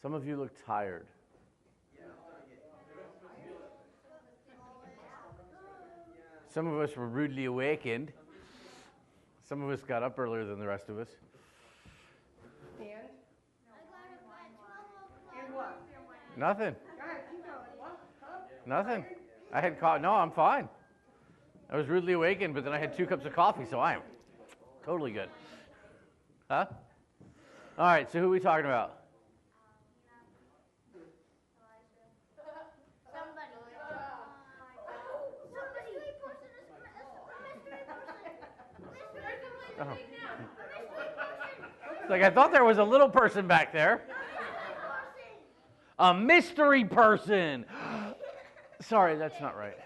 Some of you look tired. Some of us were rudely awakened. Some of us got up earlier than the rest of us. And what? Nothing. Go ahead, keep going. What? Huh? Nothing. I had coffee. No, I'm fine. I was rudely awakened, but then I had 2 cups of coffee, so I am totally good. Huh? All right, so who are we talking about? Oh. It's like I thought there was a little person back there. A mystery person. Sorry, that's not right.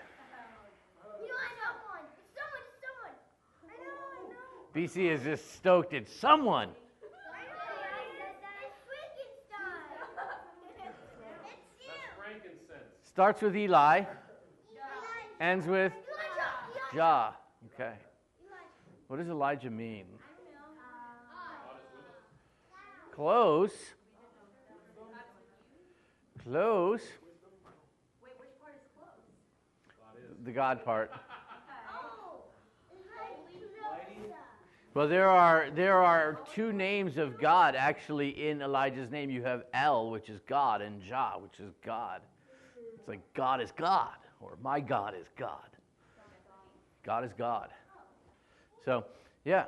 BC is just stoked. It's someone. Starts with Eli. Ends with Jah. Okay. What does Elijah mean? Close. Close. Wait, which part is close? The God part. Well, there are 2 names of God actually in Elijah's name. You have El, which is God, and Jah, which is God. It's like God is God, or my God is God. God is God. So, yeah.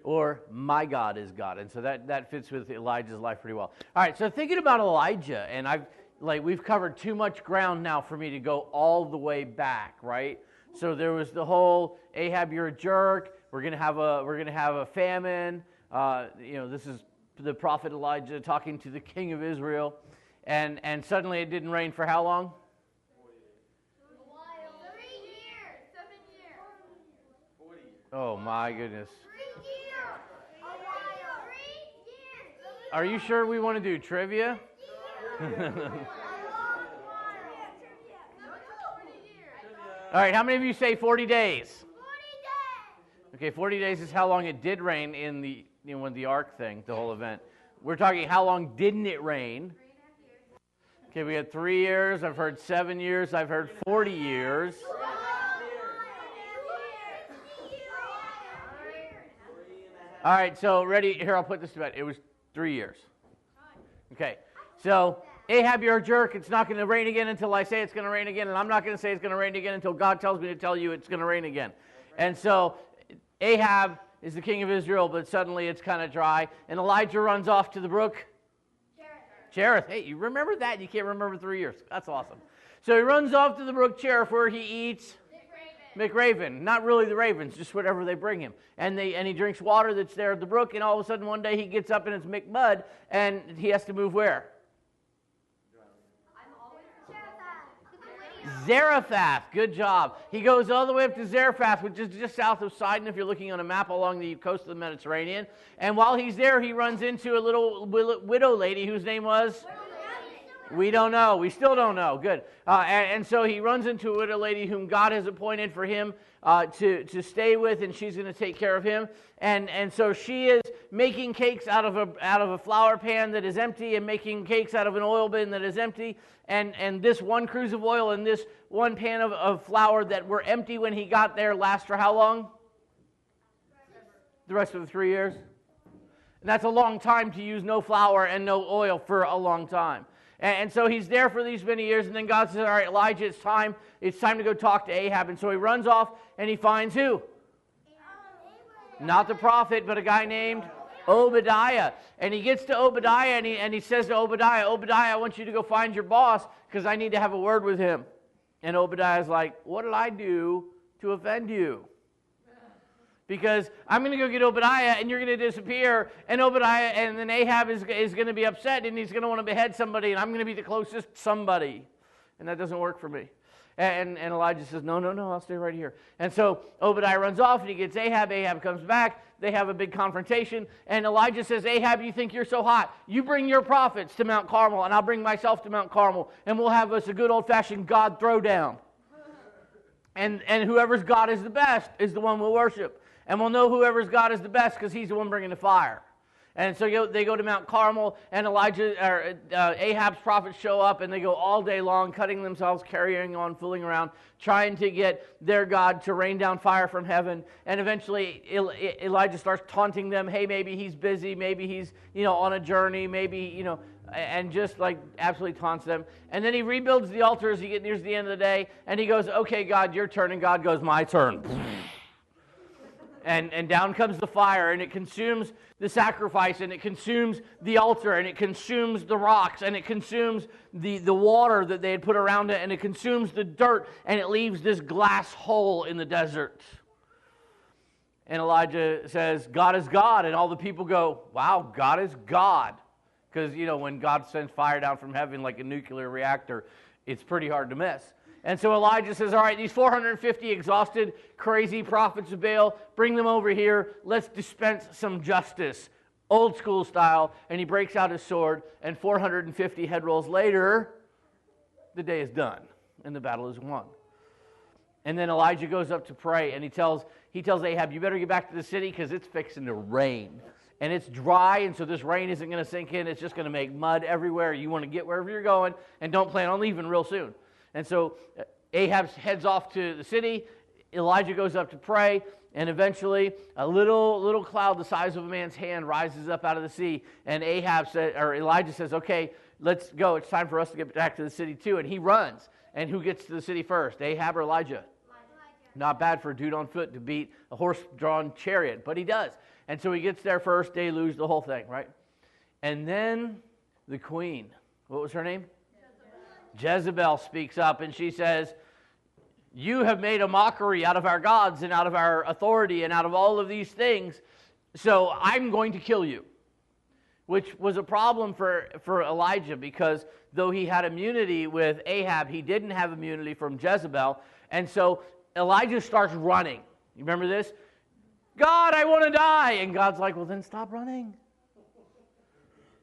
Or my God is God. And so that fits with Elijah's life pretty well. All right, so thinking about Elijah, and we've covered too much ground now for me to go all the way back, right? So there was the whole Ahab, you're a jerk. We're gonna have a famine. This is the prophet Elijah talking to the king of Israel, and suddenly it didn't rain for how long? 3 years, 7 years. 40 years. Oh my goodness. 3 years. A while. 3 years. Are you sure we want to do trivia? All right, how many of you say 40 days? 40 days. Okay, 40 days is how long it did rain in the ark thing, the whole event. We're talking how long didn't it rain? 3.5 years. Okay, we had 3 years. I've heard 7 years. I've heard 40 years. All right, so ready? Here, I'll put this to bed. It was 3 years. Okay, so Ahab, you're a jerk. It's not going to rain again until I say it's going to rain again, and I'm not going to say it's going to rain again until God tells me to tell you it's going to rain again. And so Ahab is the king of Israel, but suddenly it's kind of dry, and Elijah runs off to the brook. Cherith. Hey, you remember that? You can't remember 3 years. That's awesome. So he runs off to the brook Cherith where he eats McRaven. Not really the ravens, just whatever they bring him. And he drinks water that's there at the brook, and all of a sudden one day he gets up and it's McMud, and he has to move where? Zarephath. Good job. He goes all the way up to Zarephath, which is just south of Sidon, if you're looking on a map along the coast of the Mediterranean. And while he's there, he runs into a little widow lady whose name was? We don't know. We still don't know. Good. And so he runs into a widow lady whom God has appointed for him to stay with, and she's going to take care of him. And so she is making cakes out of a flour pan that is empty, and making cakes out of an oil bin that is empty. And this one cruse of oil and this one pan of flour that were empty when he got there last for how long? The rest of the 3 years. And that's a long time to use no flour and no oil for a long time. And so he's there for these many years, and then God says, all right, Elijah, it's time to go talk to Ahab. And so he runs off, and he finds who? Not the prophet, but a guy named Obadiah. And he gets to Obadiah, and he says to Obadiah, I want you to go find your boss, because I need to have a word with him. And Obadiah's like, what did I do to offend you? Because I'm going to go get Obadiah, and you're going to disappear, and Obadiah, and then Ahab is going to be upset, and he's going to want to behead somebody, and I'm going to be the closest somebody. And that doesn't work for me. And Elijah says, no, I'll stay right here. And so Obadiah runs off, and he gets Ahab. Ahab comes back. They have a big confrontation, and Elijah says, Ahab, you think you're so hot? You bring your prophets to Mount Carmel, and I'll bring myself to Mount Carmel, and we'll have us a good old-fashioned God throwdown. And whoever's God is the best is the one we'll worship. And we'll know whoever's God is the best because he's the one bringing the fire. And so they go to Mount Carmel, and Ahab's prophets show up, and they go all day long, cutting themselves, carrying on, fooling around, trying to get their God to rain down fire from heaven. And eventually Elijah starts taunting them. Hey, maybe he's busy, maybe he's on a journey, maybe and just like absolutely taunts them. And then he rebuilds the altar as he gets near the end of the day, and he goes, okay, God, your turn. And God goes, my turn. And down comes the fire, and it consumes the sacrifice, and it consumes the altar, and it consumes the rocks, and it consumes the water that they had put around it, and it consumes the dirt, and it leaves this glass hole in the desert. And Elijah says, God is God. And all the people go, wow, God is God. Because, when God sends fire down from heaven like a nuclear reactor, it's pretty hard to miss. And so Elijah says, all right, these 450 exhausted, crazy prophets of Baal, bring them over here. Let's dispense some justice, old school style. And he breaks out his sword, and 450 head rolls later, the day is done, and the battle is won. And then Elijah goes up to pray, and he tells Ahab, you better get back to the city because it's fixing to rain. And it's dry, and so this rain isn't going to sink in. It's just going to make mud everywhere. You want to get wherever you're going, and don't plan on leaving real soon. And so Ahab heads off to the city. Elijah goes up to pray, and eventually a little cloud the size of a man's hand rises up out of the sea. And Elijah says, okay, let's go. It's time for us to get back to the city too. And he runs. And who gets to the city first, Ahab or Elijah? Not bad for a dude on foot to beat a horse-drawn chariot, but he does. And so he gets there first, deluge, the whole thing, right? And then the queen, what was her name? Jezebel speaks up, and she says, you have made a mockery out of our gods and out of our authority and out of all of these things, so I'm going to kill you. Which was a problem for Elijah, because though he had immunity with Ahab, he didn't have immunity from Jezebel. And so Elijah starts running. You remember this? God, I want to die. And God's like, well, then stop running.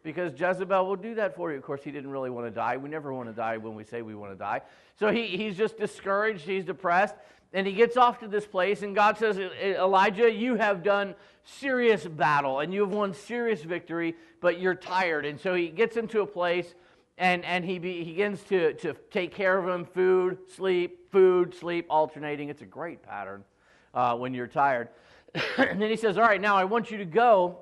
Because Jezebel will do that for you. Of course, he didn't really want to die. We never want to die when we say we want to die. So he's just discouraged. He's depressed. And he gets off to this place. And God says, Elijah, you have done serious battle. And you have won serious victory. But you're tired. And so he gets into a place. And he begins to take care of him. Food, sleep, alternating. It's a great pattern when you're tired. And then he says, all right, now I want you to go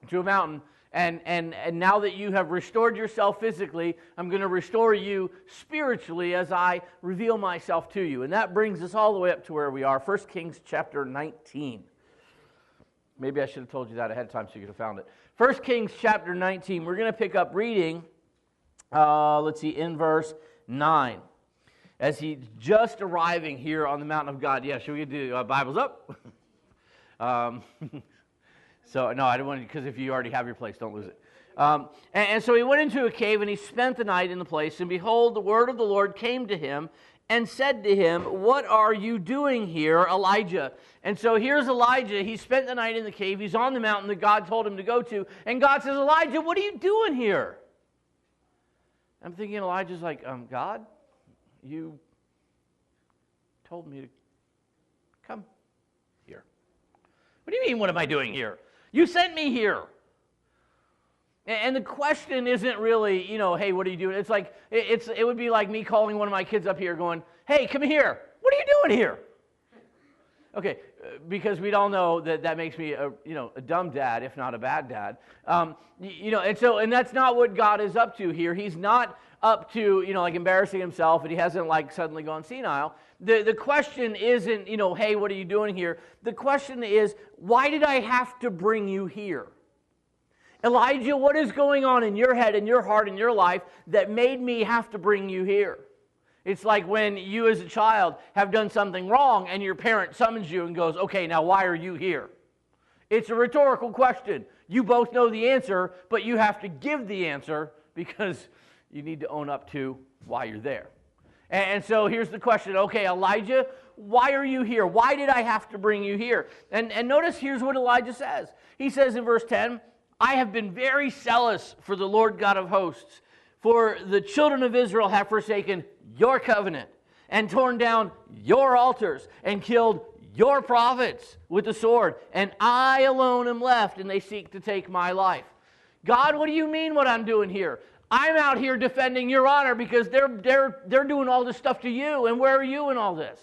to a mountain. And now that you have restored yourself physically, I'm going to restore you spiritually as I reveal myself to you. And that brings us all the way up to where we are, 1 Kings chapter 19. Maybe I should have told you that ahead of time so you could have found it. 1 Kings chapter 19, we're going to pick up reading, in verse 9. As he's just arriving here on the mountain of God. Yeah, should we do Bibles up? So, no, I don't want to, because if you already have your place, don't lose it. And so he went into a cave, and he spent the night in the place. And behold, the word of the Lord came to him and said to him, what are you doing here, Elijah? And so here's Elijah. He spent the night in the cave. He's on the mountain that God told him to go to. And God says, Elijah, what are you doing here? I'm thinking Elijah's like, God, you told me to come here. What do you mean, what am I doing here? You sent me here. And the question isn't really, hey, what are you doing? It's like, it would be like me calling one of my kids up here going, hey, come here. What are you doing here? Okay, because we'd all know that makes me a dumb dad, if not a bad dad. And that's not what God is up to here. He's not up to, embarrassing himself, and he hasn't suddenly gone senile. The question isn't, hey, what are you doing here? The question is, why did I have to bring you here? Elijah, what is going on in your head, in your heart, in your life that made me have to bring you here? It's like when you as a child have done something wrong and your parent summons you and goes, okay, now why are you here? It's a rhetorical question. You both know the answer, but you have to give the answer because you need to own up to why you're there. And so here's the question. Okay, Elijah, why are you here? Why did I have to bring you here? And notice here's what Elijah says. He says in verse 10, I have been very zealous for the Lord God of hosts, for the children of Israel have forsaken your covenant and torn down your altars and killed your prophets with the sword, and I alone am left, and they seek to take my life. God, what do you mean what I'm doing here? I'm out here defending your honor because they're doing all this stuff to you, and where are you in all this?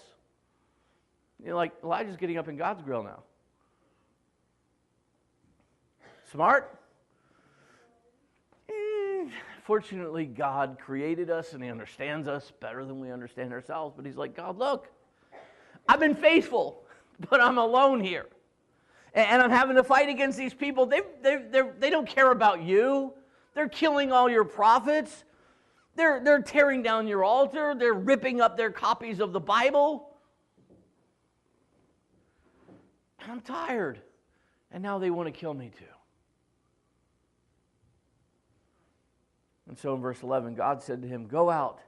You're like, Elijah's getting up in God's grill now. Smart? Fortunately, God created us and He understands us better than we understand ourselves. But He's like, God, look, I've been faithful, but I'm alone here. And I'm having to fight against these people. They don't care about you. They're killing all your prophets. They're tearing down your altar. They're ripping up their copies of the Bible. I'm tired. And now they want to kill me too. And so in verse 11, God said to him, go out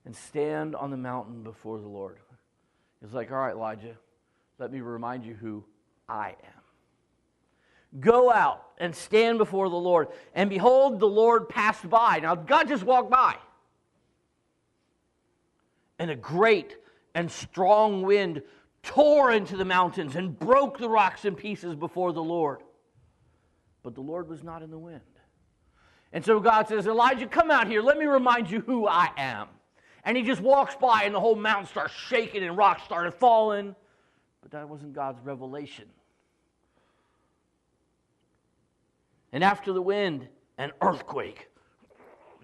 and stand on the mountain before the Lord. He's like, all right, Elijah, let me remind you who I am. Go out and stand before the Lord. And behold, the Lord passed by. Now, God just walked by. And a great and strong wind tore into the mountains and broke the rocks in pieces before the Lord. But the Lord was not in the wind. And so God says, Elijah, come out here. Let me remind you who I am. And he just walks by and the whole mountain starts shaking and rocks started falling. But that wasn't God's revelation. And after the wind, an earthquake.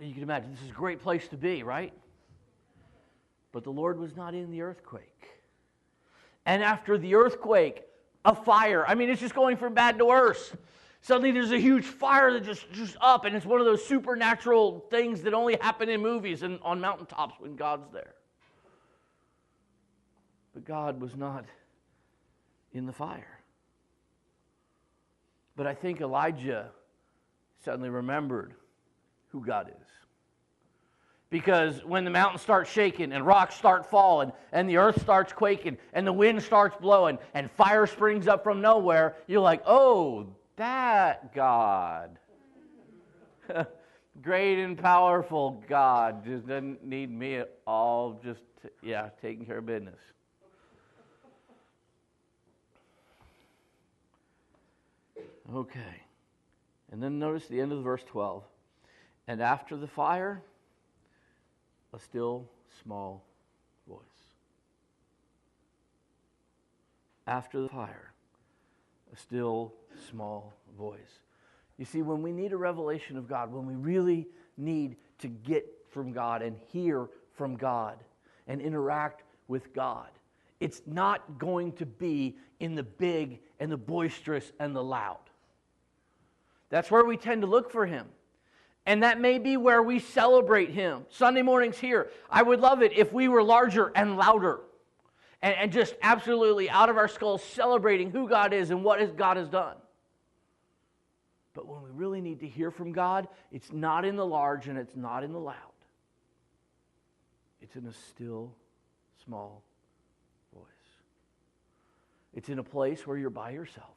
You can imagine, this is a great place to be, right? But the Lord was not in the earthquake. And after the earthquake, a fire. I mean, it's just going from bad to worse. Suddenly there's a huge fire that just up, and it's one of those supernatural things that only happen in movies and on mountaintops when God's there. But God was not in the fire. But I think Elijah suddenly remembered who God is. Because when the mountains start shaking and rocks start falling and the earth starts quaking and the wind starts blowing and fire springs up from nowhere, you're like, oh, that God. Great and powerful God just doesn't need me at all, just, taking care of business. Okay. And then notice the end of verse 12. And after the fire, a still small voice. After the fire, a still small voice. You see, when we need a revelation of God, when we really need to get from God and hear from God and interact with God, it's not going to be in the big and the boisterous and the loud. That's where we tend to look for Him. And that may be where we celebrate Him. Sunday mornings here, I would love it if we were larger and louder. And just absolutely out of our skulls celebrating who God is and what God has done. But when we really need to hear from God, it's not in the large and it's not in the loud. It's in a still, small voice. It's in a place where you're by yourself.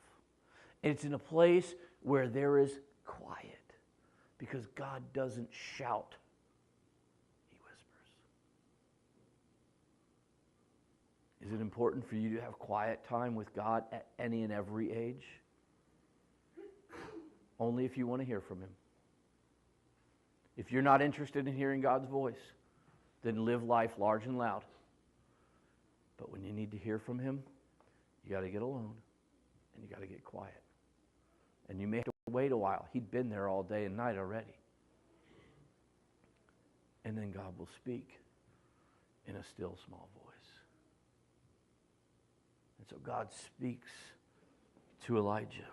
It's in a place where there is quiet. Because God doesn't shout. He whispers. Is it important for you to have quiet time with God at any and every age? Only if you want to hear from Him. If you're not interested in hearing God's voice, then live life large and loud. But when you need to hear from Him, you got to get alone and you got to get quiet. And you may have to wait a while. He'd been there all day and night already. And then God will speak in a still small voice. And so God speaks to Elijah.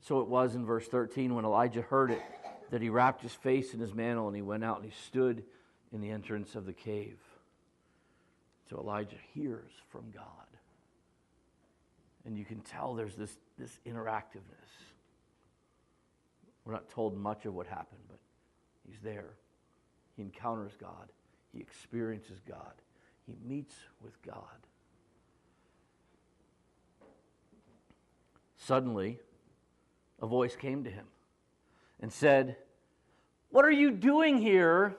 So it was in verse 13 when Elijah heard it that he wrapped his face in his mantle and he went out and he stood in the entrance of the cave. So Elijah hears from God. And you can tell there's this interactiveness. We're not told much of what happened, but he's there. He encounters God. He experiences God. He meets with God. Suddenly, a voice came to him and said, "What are you doing here,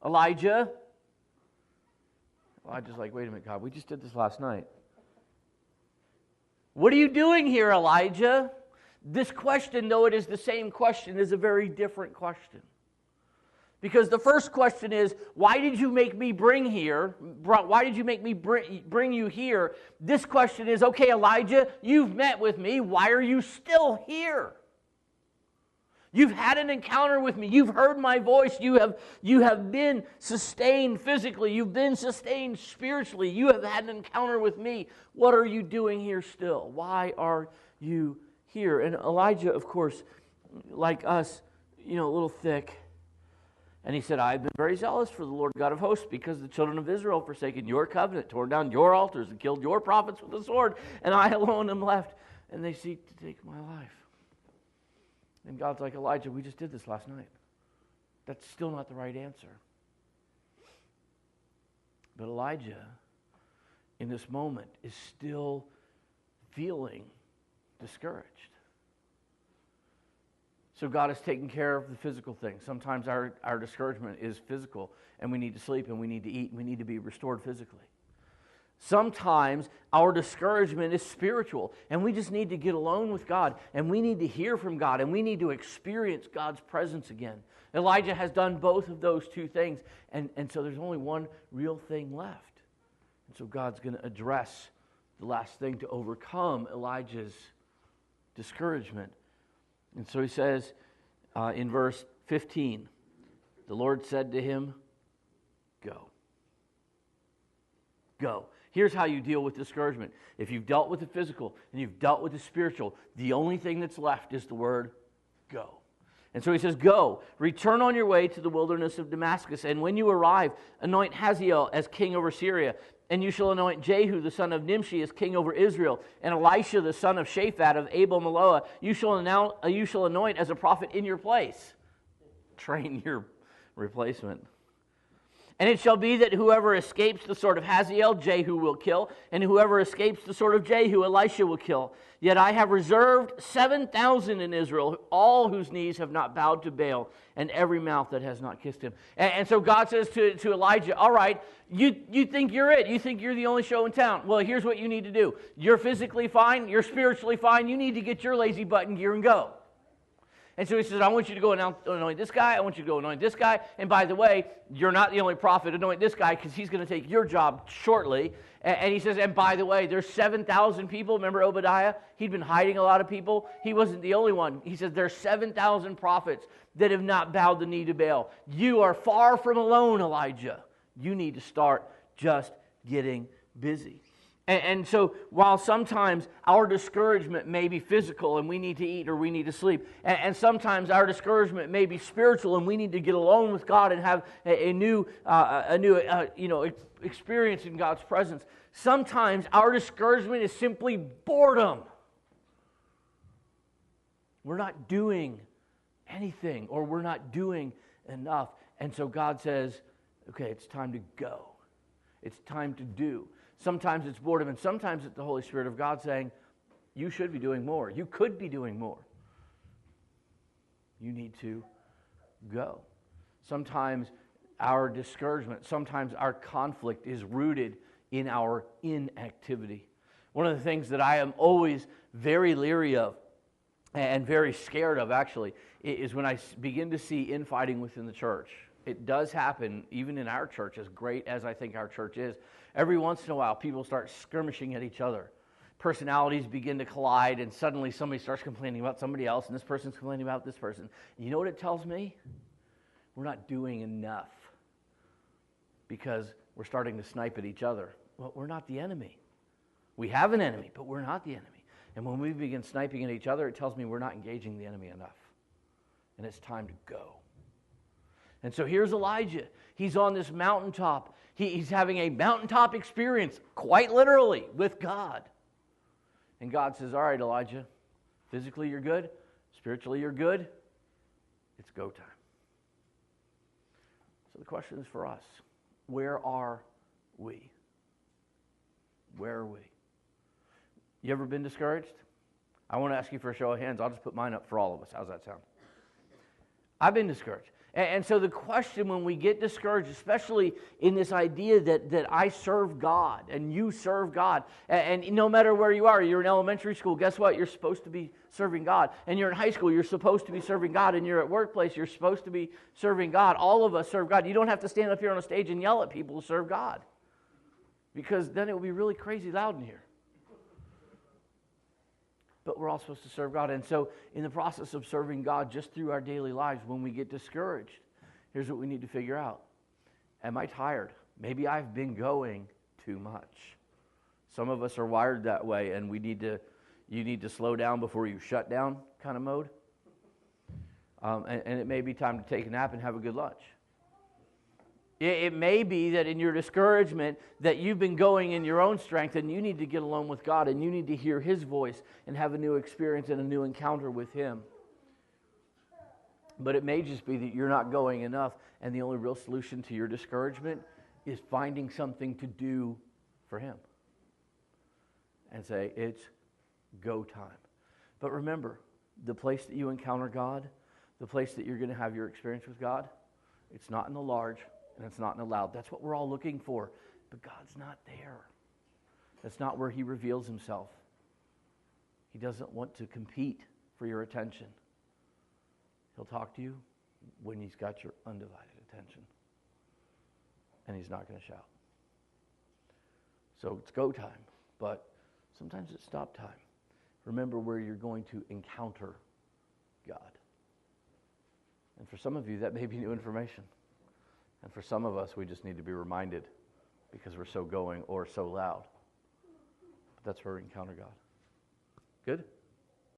Elijah?" Elijah's like, "Wait a minute, God, we just did this last night. What are you doing here, Elijah? This question, though it is the same question, is a very different question. Because the first question is, why did you make me bring here? Why did you make me bring you here? This question is, okay, Elijah, you've met with me. Why are you still here? You've had an encounter with me. You've heard my voice. You have been sustained physically. You've been sustained spiritually. You have had an encounter with me. What are you doing here still? Why are you here? And Elijah, of course, like us, a little thick. And he said, I've been very zealous for the Lord God of hosts, because the children of Israel have forsaken your covenant, torn down your altars, and killed your prophets with the sword, and I alone am left, and they seek to take my life. And God's like, Elijah, we just did this last night. That's still not the right answer. But Elijah, in this moment, is still feeling discouraged. So God has taken care of the physical things. Sometimes our discouragement is physical, and we need to sleep, and we need to eat, and we need to be restored physically. Sometimes our discouragement is spiritual, and we just need to get alone with God, and we need to hear from God, and we need to experience God's presence again. Elijah has done both of those two things, and so there's only one real thing left. And so God's going to address the last thing to overcome Elijah's discouragement. And so he says in verse 15, the Lord said to him, go. Go. Here's how you deal with discouragement. If you've dealt with the physical and you've dealt with the spiritual, the only thing that's left is the word go. And so he says, go, return on your way to the wilderness of Damascus, and when you arrive, anoint Hazael as king over Syria, and you shall anoint Jehu the son of Nimshi as king over Israel, and Elisha the son of Shaphat of Abel-Meholah you shall anoint as a prophet in your place. Train your replacement. And it shall be that whoever escapes the sword of Hazael, Jehu will kill, and whoever escapes the sword of Jehu, Elisha will kill. Yet I have reserved 7,000 in Israel, all whose knees have not bowed to Baal, and every mouth that has not kissed him. And so God says to Elijah, all right, you think you're it. You think you're the only show in town. Well, here's what you need to do. You're physically fine. You're spiritually fine. You need to get your lazy butt in gear and go. And so he says, I want you to go anoint this guy. I want you to go anoint this guy. And by the way, you're not the only prophet. Anoint this guy, because he's going to take your job shortly. And he says, and by the way, there's 7,000 people. Remember Obadiah? He'd been hiding a lot of people. He wasn't the only one. He says, there's 7,000 prophets that have not bowed the knee to Baal. You are far from alone, Elijah. You need to start just getting busy. And so while sometimes our discouragement may be physical and we need to eat or we need to sleep, and sometimes our discouragement may be spiritual and we need to get alone with God and have a new experience in God's presence, sometimes our discouragement is simply boredom. We're not doing anything, or we're not doing enough. And so God says, okay, it's time to go. It's time to do. Sometimes it's boredom, and sometimes it's the Holy Spirit of God saying, you should be doing more. You could be doing more. You need to go. Sometimes our discouragement, sometimes our conflict is rooted in our inactivity. One of the things that I am always very leery of, and very scared of actually, is when I begin to see infighting within the church. It does happen, even in our church, as great as I think our church is. Every once in a while, people start skirmishing at each other. Personalities begin to collide, and suddenly somebody starts complaining about somebody else, and this person's complaining about this person. You know what it tells me? We're not doing enough, because we're starting to snipe at each other. Well, we're not the enemy. We have an enemy, but we're not the enemy. And when we begin sniping at each other, it tells me we're not engaging the enemy enough. And it's time to go. And so here's Elijah. He's on this mountaintop. He's having a mountaintop experience, quite literally, with God. And God says, all right, Elijah, physically you're good. Spiritually you're good. It's go time. So the question is for us, where are we? Where are we? You ever been discouraged? I want to ask you for a show of hands. I'll just put mine up for all of us. How's that sound? I've been discouraged. And so the question when we get discouraged, especially in this idea that I serve God and you serve God, and no matter where you are, you're in elementary school, guess what? You're supposed to be serving God. And you're in high school, you're supposed to be serving God. And you're at workplace, you're supposed to be serving God. All of us serve God. You don't have to stand up here on a stage and yell at people to serve God, because then it would be really crazy loud in here. But we're all supposed to serve God. And so in the process of serving God just through our daily lives, when we get discouraged, here's what we need to figure out. Am I tired? Maybe I've been going too much. Some of us are wired that way, and you need to slow down before you shut down kind of mode. And it may be time to take a nap and have a good lunch. It may be that in your discouragement that you've been going in your own strength, and you need to get alone with God, and you need to hear His voice and have a new experience and a new encounter with Him. But it may just be that you're not going enough, and the only real solution to your discouragement is finding something to do for Him. And say, it's go time. But remember, the place that you encounter God, the place that you're going to have your experience with God, it's not in the large, and it's not in the loud. That's what we're all looking for. But God's not there. That's not where He reveals Himself. He doesn't want to compete for your attention. He'll talk to you when He's got your undivided attention. And He's not going to shout. So it's go time, but sometimes it's stop time. Remember where you're going to encounter God. And for some of you, that may be new information. And for some of us, we just need to be reminded because we're so going or so loud. But that's where we encounter God. Good?